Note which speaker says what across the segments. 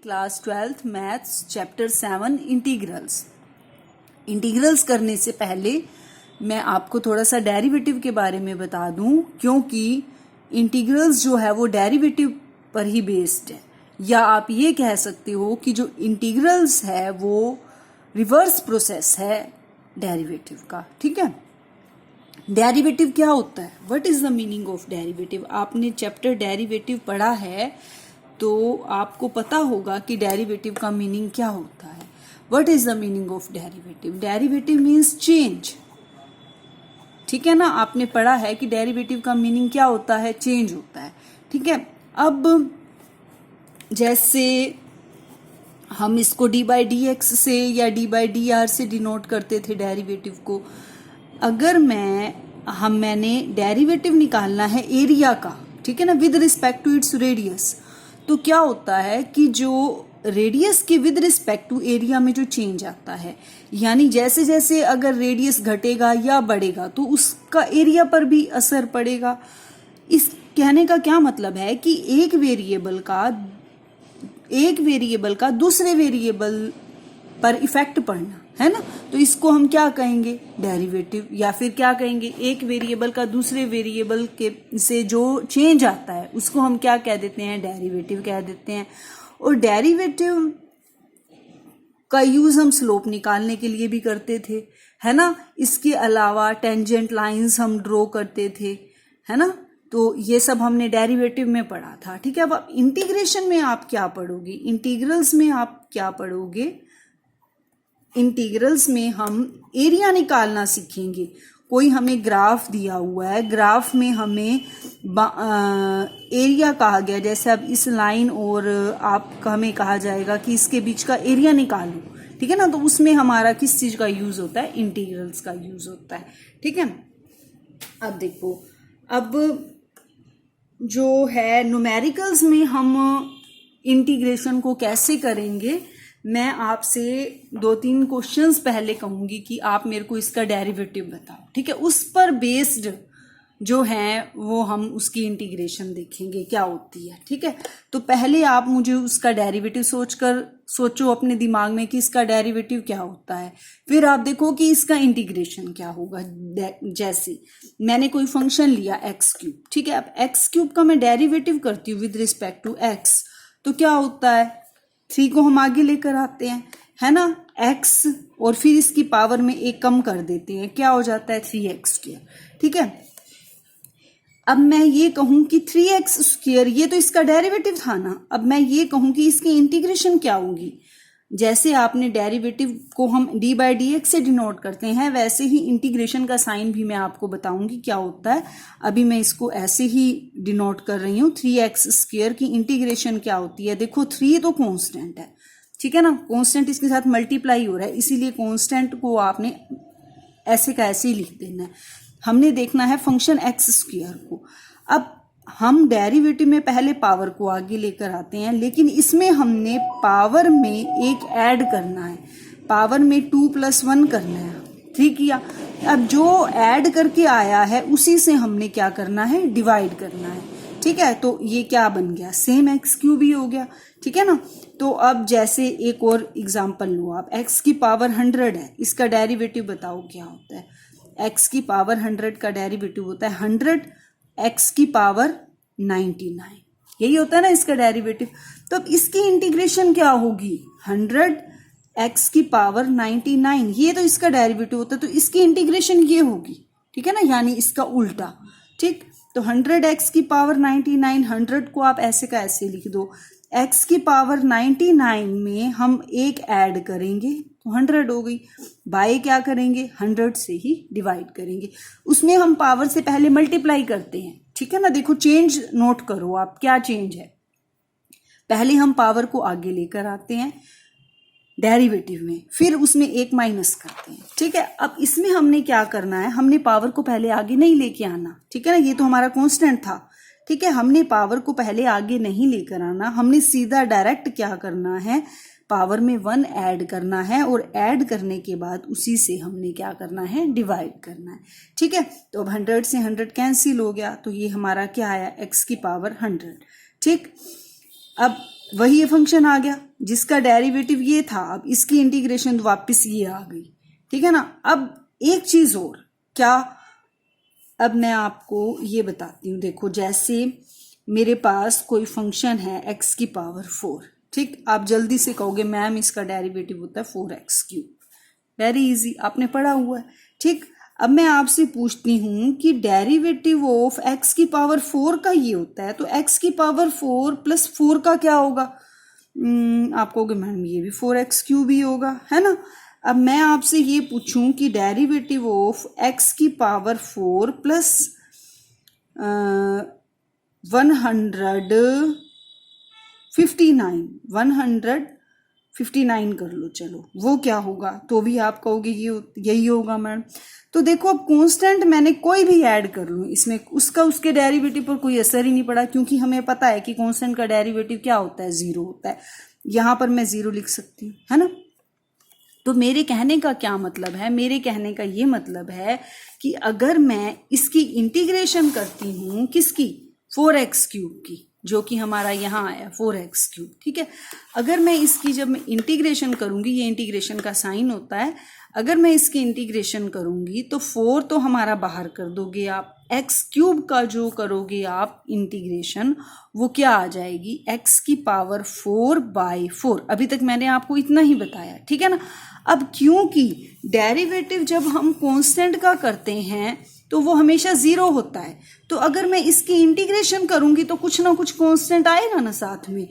Speaker 1: Class 12th maths chapter 7 integrals. Integrals करने से पहले मैं आपको थोड़ा सा डेरिवेटिव के बारे में बता दूं, क्योंकि इंटीग्रल्स जो है वो डेरिवेटिव पर ही बेस्ड है, या आप ये कह सकते हो कि जो इंटीग्रल्स है वो रिवर्स प्रोसेस है डेरिवेटिव का। ठीक है, डेरिवेटिव क्या होता है, what is the meaning of derivative. आपने चैप्टर डेरिवेटिव पढ़ा है तो आपको पता होगा कि डेरिवेटिव का मीनिंग क्या होता है। What is the meaning of derivative. Derivative means change. ठीक है ना, आपने पढ़ा है कि डेरिवेटिव का मीनिंग क्या होता है, चेंज होता है। ठीक है, अब जैसे हम इसको डी बाई डी एक्स से या डी बाई डी आर से डिनोट करते थे डेरिवेटिव को। अगर मैंने डेरिवेटिव निकालना है एरिया का, ठीक है ना, with respect to its radius, तो क्या होता है कि जो रेडियस के विद रिस्पेक्ट टू एरिया में जो चेंज आता है, यानी जैसे जैसे अगर रेडियस घटेगा या बढ़ेगा तो उसका एरिया पर भी असर पड़ेगा। इस कहने का क्या मतलब है कि एक वेरिएबल का दूसरे वेरिएबल पर इफेक्ट पड़ना है ना, तो इसको हम क्या कहेंगे, डेरिवेटिव। या फिर क्या कहेंगे, एक वेरिएबल का दूसरे वेरिएबल के से जो चेंज आता है उसको हम क्या कह देते हैं, डेरिवेटिव कह देते हैं। और डेरिवेटिव का यूज हम स्लोप निकालने के लिए भी करते थे, है ना। इसके अलावा टेंजेंट लाइंस हम ड्रॉ करते थे, है ना। तो ये सब हमने डेरिवेटिव में पढ़ा था। ठीक है, अब इंटीग्रेशन में आप क्या पढ़ोगे, इंटीग्रल्स में आप क्या पढ़ोगे, इंटीग्रल्स में हम एरिया निकालना सीखेंगे। कोई हमें ग्राफ दिया हुआ है, ग्राफ में हमें एरिया कहा गया, जैसे अब इस लाइन और हमें कहा जाएगा कि इसके बीच का एरिया निकालो। ठीक है ना, तो उसमें हमारा किस चीज का यूज होता है, इंटीग्रल्स का यूज होता है। ठीक है, अब देखो, अब जो है न्यूमेरिकल्स में हम इंटीग्रेशन को कैसे करेंगे, मैं आपसे 2-3 क्वेश्चंस पहले कहूंगी कि आप मेरे को इसका डेरिवेटिव बताओ। ठीक है, उस पर बेस्ड जो है वो हम उसकी इंटीग्रेशन देखेंगे क्या होती है। ठीक है, तो पहले आप मुझे उसका डेरिवेटिव सोचो अपने दिमाग में कि इसका डेरिवेटिव क्या होता है, फिर आप देखो कि इसका इंटीग्रेशन क्या होगा। जैसे मैंने कोई फंक्शन लिया एक्स क्यूब, ठीक है, अब एक्स क्यूब का मैं डेरिवेटिव करती हूँ विद रिस्पेक्ट टू एक्स, तो क्या होता है, 3 को हम आगे लेकर आते हैं, है ना, x, और फिर इसकी पावर में एक कम कर देते हैं, क्या हो जाता है 3x²। ठीक है, अब मैं ये कहूं कि 3x², ये तो इसका डेरिवेटिव था ना, अब मैं ये कहूं कि इसकी इंटीग्रेशन क्या होगी। जैसे आपने डेरिवेटिव को हम डी बाई डी एक्स से डिनोट करते हैं, वैसे ही इंटीग्रेशन का साइन भी मैं आपको बताऊंगी क्या होता है। अभी मैं इसको ऐसे ही डिनोट कर रही हूँ, 3x² की इंटीग्रेशन क्या होती है। देखो 3 तो कांस्टेंट है, ठीक है ना, कांस्टेंट इसके साथ मल्टीप्लाई हो रहा है, इसीलिए कांस्टेंट को आपने ऐसे का ऐसे ही लिख देना है। हमने देखना है फंक्शन x² को। अब हम डेरिवेटिव में पहले पावर को आगे लेकर आते हैं, लेकिन इसमें हमने पावर में एक ऐड करना है, पावर में 2 + 1 करना है। ठीक किया, अब जो ऐड करके आया है उसी से हमने क्या करना है, डिवाइड करना है। ठीक है, तो ये क्या बन गया, सेम x³ ही हो गया। ठीक है ना, तो अब जैसे एक और एग्जाम्पल लो आप, x की पावर 100 है, इसका डेरिवेटिव बताओ क्या होता है। x की पावर 100 का डेरिवेटिव होता है 100 x की पावर 99, यही होता है ना इसका डेरिवेटिव। तो अब इसकी इंटीग्रेशन क्या होगी, 100 x की पावर 99, ये तो इसका डेरिवेटिव होता है, तो इसकी इंटीग्रेशन ये होगी। ठीक है ना, यानी इसका उल्टा। ठीक, तो 100 x की पावर 99, 100 को आप ऐसे का ऐसे लिख दो, x की पावर 99 में हम एक ऐड करेंगे तो 100 हो गई, बाय क्या करेंगे, 100 से ही डिवाइड करेंगे। उसमें हम पावर से पहले मल्टीप्लाई करते हैं। ठीक है ना, देखो चेंज नोट करो आप, क्या चेंज है, पहले हम पावर को आगे लेकर आते हैं डेरिवेटिव में, फिर उसमें एक माइनस करते हैं। ठीक है, अब इसमें हमने क्या करना है, हमने पावर को पहले आगे नहीं लेके आना। ठीक है ना, ये तो हमारा कांस्टेंट था। ठीक है, हमने पावर को पहले आगे नहीं लेकर आना, हमने सीधा डायरेक्ट क्या करना है, पावर में 1 ऐड करना है, और ऐड करने के बाद उसी से हमने क्या करना है, डिवाइड करना है। ठीक है, तो अब 100 से 100 कैंसिल हो गया, तो ये हमारा क्या आया, x की पावर 100। ठीक, अब वही ये फंक्शन आ गया जिसका डेरिवेटिव ये था, अब इसकी इंटीग्रेशन वापस ये आ गई, ठीक है ना। अब एक चीज और, क्या, अब मैं आपको ये बताती हूँ। देखो जैसे मेरे पास कोई फंक्शन है x की पावर 4, ठीक, आप जल्दी से कहोगे मैम इसका डेरिवेटिव होता है 4x³। वेरी इजी, आपने पढ़ा हुआ है, ठीक। अब मैं आपसे पूछती हूँ कि डेरिवेटिव ऑफ x की पावर 4 का ये होता है, तो x की पावर 4 प्लस 4 का क्या होगा? आप कहोगे मैम ये भी 4x³ ही होगा, है ना। अब मैं आपसे ये पूछूं कि डेरिवेटिव ऑफ x की पावर 4 प्लस 159 कर लो, चलो वो क्या होगा? तो भी आप कहोगे ये यही होगा मैम। तो देखो अब कांस्टेंट मैंने कोई भी ऐड कर लूँ इसमें, उसका उसके डेरिवेटिव पर कोई असर ही नहीं पड़ा, क्योंकि हमें पता है कि कांस्टेंट का डेरिवेटिव क्या होता है? 0 होता है। यहाँ पर मैं 0 लिख सकती हूँ, है ना। तो मेरे कहने का क्या मतलब है? मेरे कहने का ये मतलब है कि अगर मैं इसकी इंटीग्रेशन करती हूँ, किसकी? 4x³ की, जो कि हमारा यहाँ आया 4x³, ठीक है। अगर मैं इसकी जब मैं इंटीग्रेशन करूंगी, ये इंटीग्रेशन का साइन होता है, अगर मैं इसकी इंटीग्रेशन करूंगी तो 4 तो हमारा बाहर कर दोगे आप, x³ का जो करोगे आप इंटीग्रेशन, वो क्या आ जाएगी? x की पावर 4/4। अभी तक मैंने आपको इतना ही बताया, ठीक है ना। अब क्योंकि डेरिवेटिव जब हम कांस्टेंट का करते हैं तो वो हमेशा 0 होता है, तो अगर मैं इसकी इंटीग्रेशन करूंगी तो कुछ ना कुछ कांस्टेंट आएगा ना साथ में,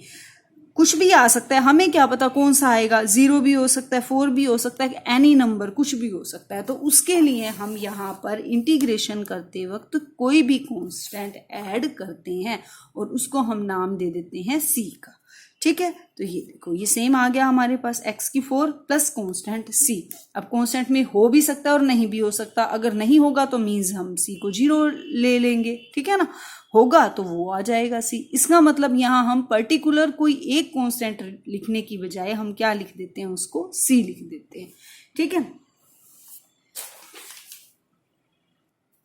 Speaker 1: कुछ भी आ सकता है, हमें क्या पता कौन सा आएगा, 0 भी हो सकता है, 4 भी हो सकता है, एनी नंबर कुछ भी हो सकता है। तो उसके लिए हम यहाँ पर इंटीग्रेशन करते वक्त कोई भी कांस्टेंट ऐड करते हैं और उसको हम नाम दे देते हैं c का, ठीक है। तो ये देखो ये सेम आ गया हमारे पास, x⁴ प्लस कांस्टेंट c। अब कांस्टेंट में हो भी सकता है और नहीं भी हो सकता, अगर नहीं होगा तो मीन्स हम c को 0 ले लेंगे, ठीक है ना। होगा तो वो आ जाएगा c। इसका मतलब यहाँ हम पर्टिकुलर कोई एक कांस्टेंट लिखने की बजाय हम क्या लिख देते हैं? उसको c लिख देते हैं, ठीक है।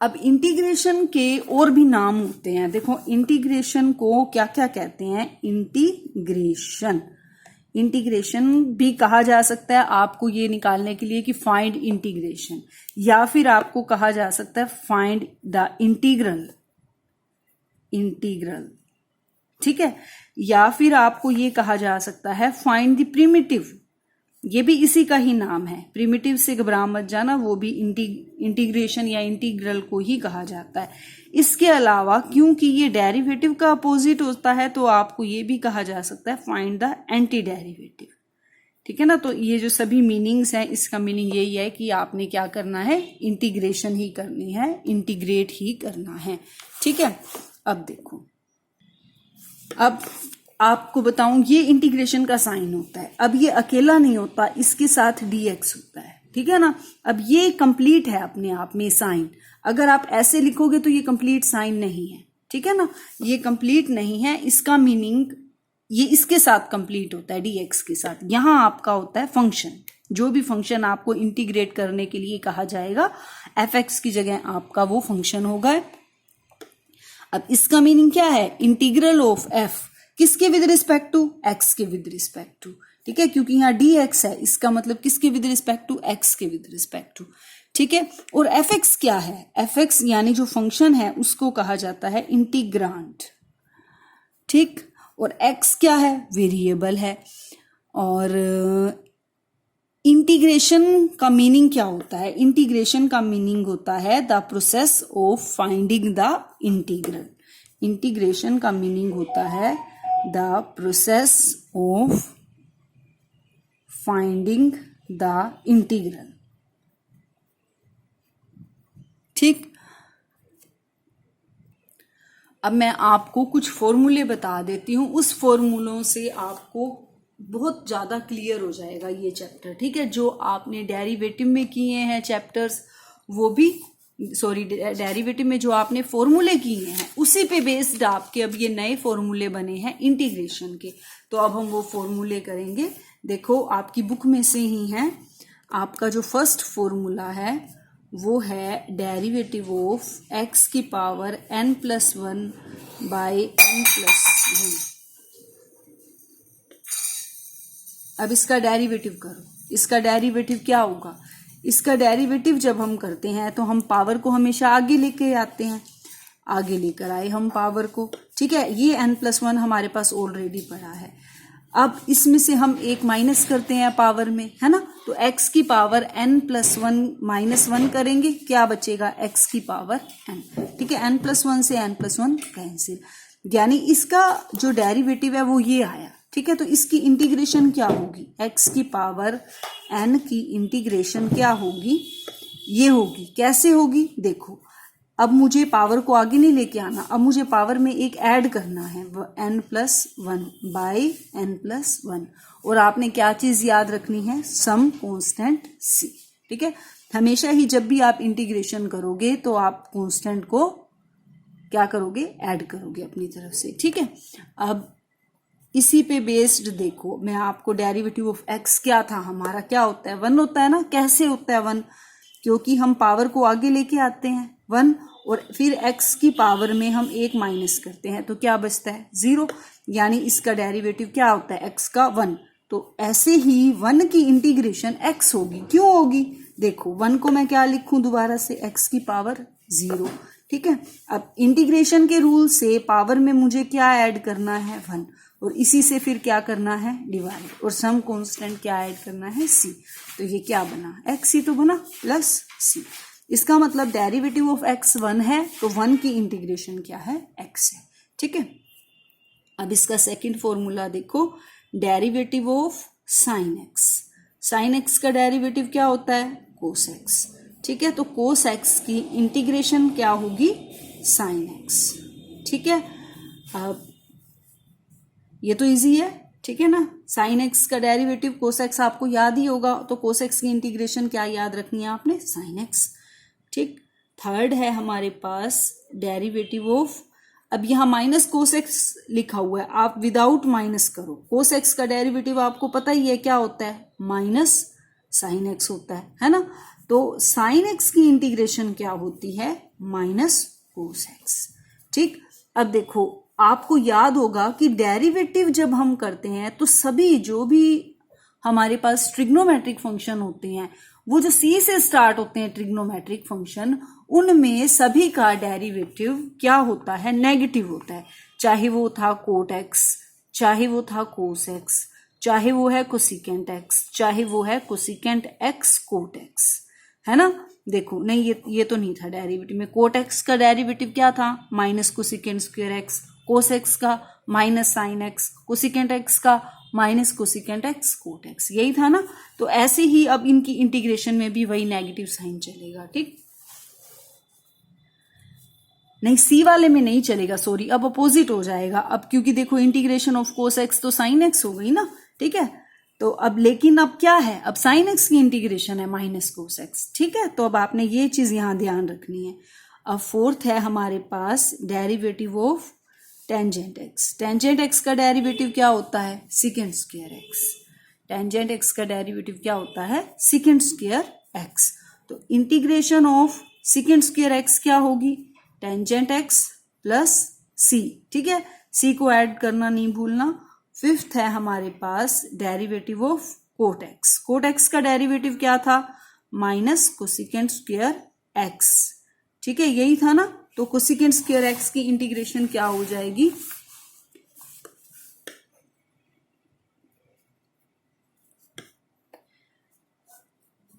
Speaker 1: अब इंटीग्रेशन के और भी नाम होते हैं। देखो इंटीग्रेशन को क्या क्या कहते हैं? इंटीग्रेशन भी कहा जा सकता है आपको ये निकालने के लिए कि फाइंड इंटीग्रेशन, या फिर आपको कहा जा सकता है फाइंड द इंटीग्रल, ठीक है। या फिर आपको ये कहा जा सकता है फाइंड द प्रिमिटिव, ये भी इसी का ही नाम है। प्रिमिटिव से घबरा मत जाना, वो भी इंटीग्रेशन या इंटीग्रल को ही कहा जाता है। इसके अलावा क्योंकि ये डेरिवेटिव का अपोजिट होता है तो आपको ये भी कहा जा सकता है फाइंड द एंटी डेरिवेटिव, ठीक है ना। तो ये जो सभी मीनिंग्स हैं, इसका मीनिंग यही है कि आपने क्या करना है? इंटीग्रेशन ही करनी है, इंटीग्रेट ही करना है, ठीक है। अब देखो, अब आपको बताऊं, ये इंटीग्रेशन का साइन होता है। अब ये अकेला नहीं होता, इसके साथ dx होता है, ठीक है ना। अब ये कंप्लीट है अपने आप में साइन, अगर आप ऐसे लिखोगे तो ये कंप्लीट साइन नहीं है, ठीक है ना। ये कंप्लीट नहीं है, इसका मीनिंग ये इसके साथ कंप्लीट होता है, dx के साथ। यहां आपका होता है फंक्शन, जो भी फंक्शन आपको इंटीग्रेट करने के लिए कहा जाएगा, fx की जगह आपका वो फंक्शन होगा। अब इसका मीनिंग क्या है? इंटीग्रल ऑफ f, किसके विद रिस्पेक्ट टू? x के विद रिस्पेक्ट टू, ठीक है, क्योंकि यहाँ dx है, इसका मतलब किसके विद रिस्पेक्ट टू? x के विद रिस्पेक्ट टू, ठीक है। और fx क्या है? fx यानी जो फंक्शन है उसको कहा जाता है इंटीग्रांड, ठीक। और x क्या है? वेरिएबल है। और इंटीग्रेशन का मीनिंग क्या होता है? इंटीग्रेशन का मीनिंग होता है the process of finding the integral. Integration का मीनिंग होता है the process of finding the integral, ठीक। अब मैं आपको कुछ फॉर्मूले बता देती हूं, उस फॉर्मूलों से आपको बहुत ज्यादा क्लियर हो जाएगा ये चैप्टर, ठीक है। जो आपने डेरिवेटिव में किए हैं चैप्टर्स, वो भी डेरिवेटिव में जो आपने फॉर्मूले किए हैं उसी पे बेस्ड आपके अब ये नए फॉर्मूले बने हैं इंटीग्रेशन के। तो अब हम वो फॉर्मूले करेंगे। देखो आपकी बुक में से ही है, आपका जो फर्स्ट फॉर्मूला है वो है डेरिवेटिव ऑफ x की पावर n+1/n+1, अब इसका डेरिवेटिव करो। इसका डेरिवेटिव क्या होगा? इसका डेरिवेटिव जब हम करते हैं तो हम पावर को हमेशा आगे लेके आते हैं, आगे लेकर आए हम पावर को, ठीक है। ये n+1 हमारे पास ऑलरेडी पड़ा है। अब इसमें से हम एक माइनस करते हैं पावर में, है ना, तो x की पावर n+1 -1 करेंगे, क्या बचेगा? x की पावर n, ठीक है। n+1 से n+1 कैंसिल, यानी इसका जो डेरिवेटिव है वो ये आया, ठीक है। तो इसकी इंटीग्रेशन क्या होगी? x की पावर n की इंटीग्रेशन क्या होगी? ये होगी। कैसे होगी? देखो, अब मुझे पावर को आगे नहीं लेके आना, अब मुझे पावर में एक ऐड करना है, n+1 बाई n+1, और आपने क्या चीज याद रखनी है? सम कांस्टेंट c, ठीक है। हमेशा ही जब भी आप इंटीग्रेशन करोगे तो आप कांस्टेंट को क्या करोगे? ऐड करोगे अपनी तरफ से, ठीक है। अब इसी पे बेस्ड देखो, मैं आपको डेरिवेटिव ऑफ x क्या था हमारा, क्या होता है? 1 होता है ना। कैसे होता है 1? क्योंकि हम पावर को आगे लेके आते हैं 1, और फिर x की पावर में हम एक माइनस करते हैं, तो क्या बचता है? 0, यानी इसका डेरिवेटिव क्या होता है? x का 1। तो ऐसे ही 1 की इंटीग्रेशन x होगी। क्यों होगी? देखो, 1 को मैं क्या लिखूं दोबारा से? x की पावर 0, ठीक है। अब इंटीग्रेशन के रूल से पावर में मुझे क्या ऐड करना है? 1, और इसी से फिर क्या करना है? डिवाइड, और सम कांस्टेंट क्या ऐड करना है? c। तो ये क्या बना? x ही तो बना, प्लस c। इसका मतलब डेरिवेटिव ऑफ x 1 है, तो 1 की इंटीग्रेशन क्या है? x है, ठीक है। अब इसका सेकंड फॉर्मूला देखो, derivative of sine x। Sine x का डेरिवेटिव क्या होता है? कोस x, ठीक है। तो कोस x की इंटीग्रेशन क्या होगी? साइन x, ठीक है। अब ये तो इजी है, ठीक है ना। साइन x का डेरिवेटिव कोस x आपको याद ही होगा, तो कोस x की इंटीग्रेशन क्या याद रखनी है आपने? साइन x, ठीक। थर्ड है हमारे पास डेरिवेटिव ऑफ, अब यहाँ माइनस कोस x लिखा हुआ है, आप विदाउट माइनस करो। कोस x का डेरिवेटिव आपको पता ही है क्या होता है? माइनस साइन x होता है ना। तो साइन x की इंटीग्रेशन क्या होती है? माइनस कोस x, ठीक। अब देखो, आपको याद होगा कि डेरिवेटिव जब हम करते हैं तो सभी जो भी हमारे पास ट्रिग्नोमेट्रिक फंक्शन होते हैं, वो जो c से स्टार्ट होते हैं ट्रिग्नोमेट्रिक फंक्शन, उनमें सभी का डेरिवेटिव क्या होता है? नेगेटिव होता है। चाहे वो था कोट x, चाहे वो था कोस x, चाहे वो है कोसिकेंट x, चाहे वो है कोसिकेंट x कोट x, है ना। देखो, नहीं ये तो नहीं था डेरिवेटिव में। कोट x का डेरिवेटिव क्या था? Minus cosecant square x, cos x का minus sine x, cosecant x का minus cosecant x cot x, यही था ना। तो ऐसे ही अब इनकी इंटीग्रेशन में भी वही नेगेटिव साइन चलेगा, ठीक। नहीं, सी वाले में नहीं चलेगा, सॉरी, अब अपोजिट हो जाएगा। अब क्योंकि देखो, इंटीग्रेशन ऑफ कोस x तो साइन x हो गई ना, ठीक है। तो अब लेकिन अब क्या है? अब साइन x की इंटीग्रेशन है माइनस कोस x, ठीक है। तो अब आपने ये चीज यहां ध्यान रखनी है। अब फोर्थ है हमारे पास derivative of tangent x। Tangent x का डेरिवेटिव क्या होता है? Secant square x। Tangent x का डेरिवेटिव क्या होता है? Secant square x। तो integration of secant square x क्या होगी? टेंजेंट x प्लस c, ठीक है। c को ऐड करना नहीं भूलना। फिफ्थ है हमारे पास derivative of cot x। Cot x का डेरिवेटिव क्या था? माइनस कोसिकेंट स्क्वायर x, ठीक है, यही था ना। तो कोसिकेंट स्क्वायर x की इंटीग्रेशन क्या हो जाएगी?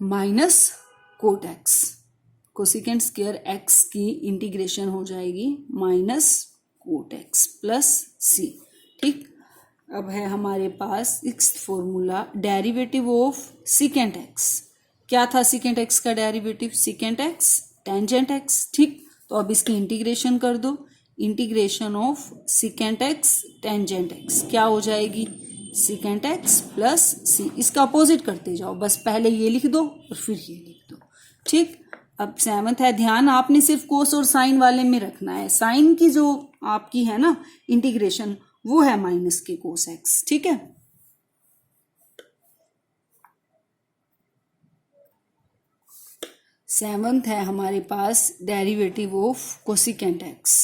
Speaker 1: Minus cot x। Cosecant square x की इंटीग्रेशन हो जाएगी minus cot x plus c, ठीक। अब है हमारे पास sixth formula, derivative of secant x। क्या था सेकेंट x का derivative? Secant x tangent x, ठीक। तो अब इसकी इंटीग्रेशन कर दो। Integration of secant x tangent x क्या हो जाएगी? Secant x plus c। इसका अपोजिट करते जाओ, बस पहले ये लिख दो और फिर ये लिख दो, ठीक। अब सेवंथ है, ध्यान आपने सिर्फ कोस और साइन वाले में रखना है। साइन की जो आपकी है ना इंटीग्रेशन, वो है माइनस के कोस x, ठीक है। सेवंथ है हमारे पास derivative of cosecant x।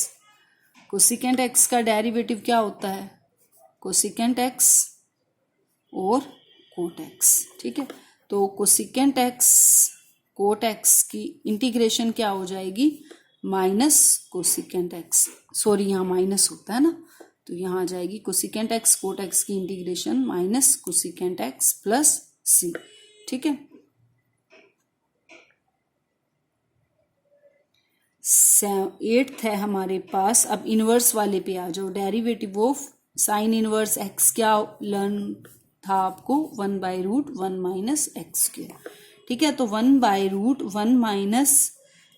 Speaker 1: Cosecant x का डेरिवेटिव क्या होता है? कोसिकेंट x और कोट एक्स। ठीक है, तो कोसिकेंट एक्स कोट एक्स की इंटीग्रेशन क्या हो जाएगी, माइनस कोसिकेंट एक्स, सॉरी यहाँ माइनस होता है ना, तो यहाँ आ जाएगी कोसिकेंट एक्स कोट एक्स की integration minus cosecant x plus c. ठीक है, 8th है हमारे पास। अब इनवर्स वाले पे आ जाओ, derivative of sine inverse x क्या लर्न था आपको, 1/√1 माइनस एक्स स्क्वायर। ठीक है, तो 1/√1 माइनस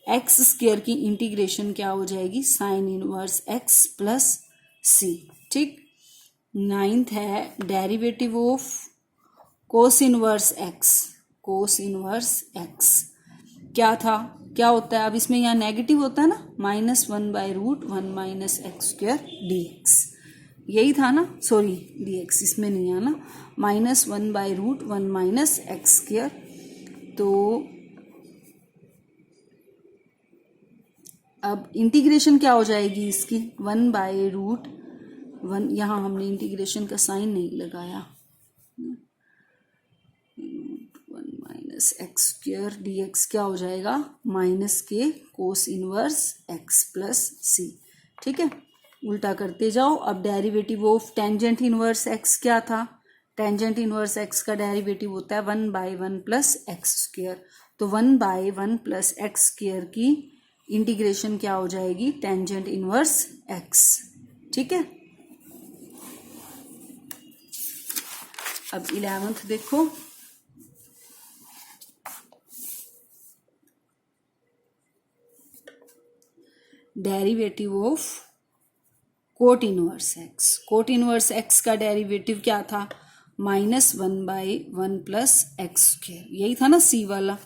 Speaker 1: एक्स स्क्वायर की इंटीग्रेशन क्या हो जाएगी, sine inverse x plus c. ठीक, 9th है derivative of cos inverse x. Cos inverse x क्या था, क्या होता है, अब इसमें यहाँ नेगेटिव होता है ना, -1/√1 minus x square D x, यही था ना, सॉरी डी एक्स इसमें नहीं आना, -1/√1 माइनस एक्स स्क्वायर। तो अब इंटीग्रेशन क्या हो जाएगी इसकी, 1/√1, यहाँ हमने इंटीग्रेशन का साइन नहीं लगाया, 1 minus x square D x क्या हो जाएगा, माइनस के cos inverse x plus c. ठीक है, उल्टा करते जाओ। अब derivative of tangent inverse x क्या था, टेंजेंट इनवर्स एक्स का डेरिवेटिव होता है 1/1 प्लस एक्स स्क्वायर, तो 1/1 प्लस एक्स स्क्वायर की इंटीग्रेशन क्या हो जाएगी, टेंजेंट इनवर्स एक्स। ठीक है, अब 11th देखो, derivative of cot inverse x. Cot inverse x का डेरिवेटिव क्या था, -1/1 प्लस एक्स स्क्वायर, यही था ना सी वाला,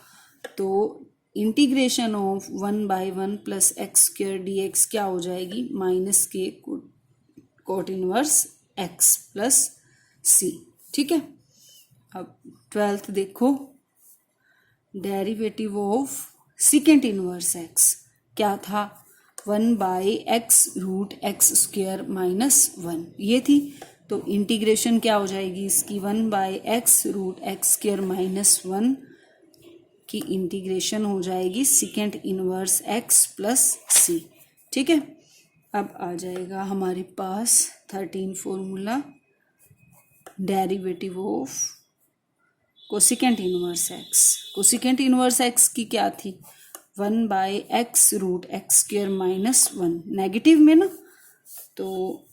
Speaker 1: तो integration of 1/1 plus x square D x क्या हो जाएगी, माइनस के cot inverse x plus c. ठीक है, अब 12th देखो, derivative of second inverse x क्या था, 1/x√x स्क्वायर -1, ये थी, तो इंटीग्रेशन क्या हो जाएगी इसकी, 1/x√x स्क्वायर -1 की इंटीग्रेशन हो जाएगी second inverse x plus c. ठीक है, अब आ जाएगा हमारे पास 13 formula, derivative of cosecant inverse x. Cosecant inverse x की क्या थी, 1/x√x स्क्वायर -1, नेगेटिव में ना, तो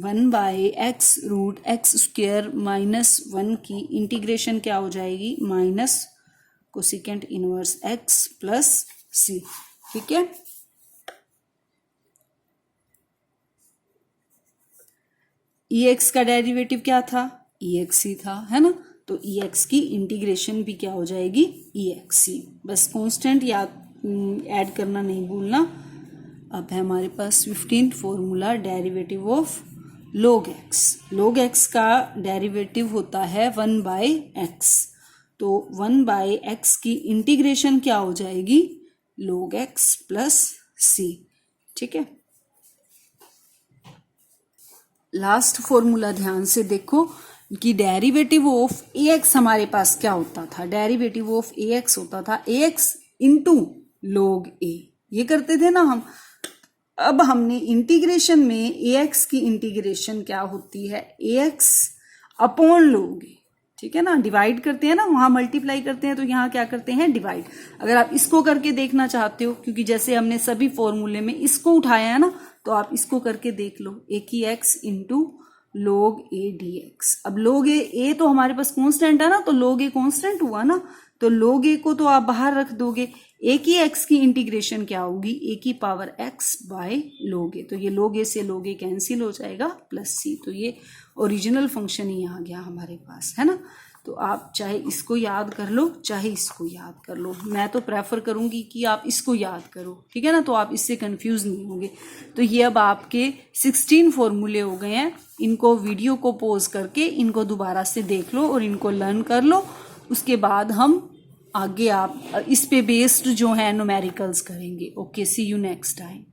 Speaker 1: 1/x√x स्क्वायर -1 की इंटीग्रेशन क्या हो जाएगी, minus cosecant inverse x plus c. ठीक है, EX का डेरिवेटिव क्या था, EX ही था, है ना, तो EX की इंटीग्रेशन भी क्या हो जाएगी, EXC। बस कांस्टेंट याद ऐड करना नहीं भूलना। अब है हमारे पास 15 formula, derivative of log x। log x का डेरिवेटिव होता है 1/x, तो 1/x की इंटीग्रेशन क्या हो जाएगी, log x प्लस c। ठीक है, लास्ट फॉर्मूला ध्यान से देखो कि डेरिवेटिव ऑफ ax हमारे पास क्या होता था, डेरिवेटिव ऑफ ax होता था ax इंटू log a, ये करते थे ना हम। अब हमने इंटीग्रेशन में ax की इंटीग्रेशन क्या होती है, ax अपॉन log a। ठीक है ना, डिवाइड करते हैं ना, वहां मल्टीप्लाई करते हैं, तो यहाँ क्या करते हैं, डिवाइड। अगर आप इसको करके देखना चाहते हो, क्योंकि जैसे हमने सभी फॉर्मूले में इसको उठाया है ना, तो आप इसको करके देख लो, a की x into log a dx। अब log a तो हमारे पास कांस्टेंट है ना, तो log a कांस्टेंट हुआ ना, तो log a को तो आप बाहर रख दोगे, a की x की इंटीग्रेशन क्या होगी, a की power x by log a, तो ये log a से log a कैंसिल हो जाएगा, प्लस c, तो ये ओरिजिनल फंक्शन ही आ गया हमारे पास, है ना। तो आप चाहे इसको याद कर लो, चाहे इसको याद कर लो, मैं तो प्रेफर करूंगी कि आप इसको याद करो, ठीक है ना, तो आप इससे कंफ्यूज नहीं होंगे। तो ये अब आपके 16 फॉर्मूले हो गए हैं, इनको वीडियो को पॉज करके इनको दोबारा से देख लो और इनको लर्न कर लो। उसके बाद हम आगे आप इस पे बेस्ड जो है न्यूमेरिकल्स करेंगे। Okay, see you next time.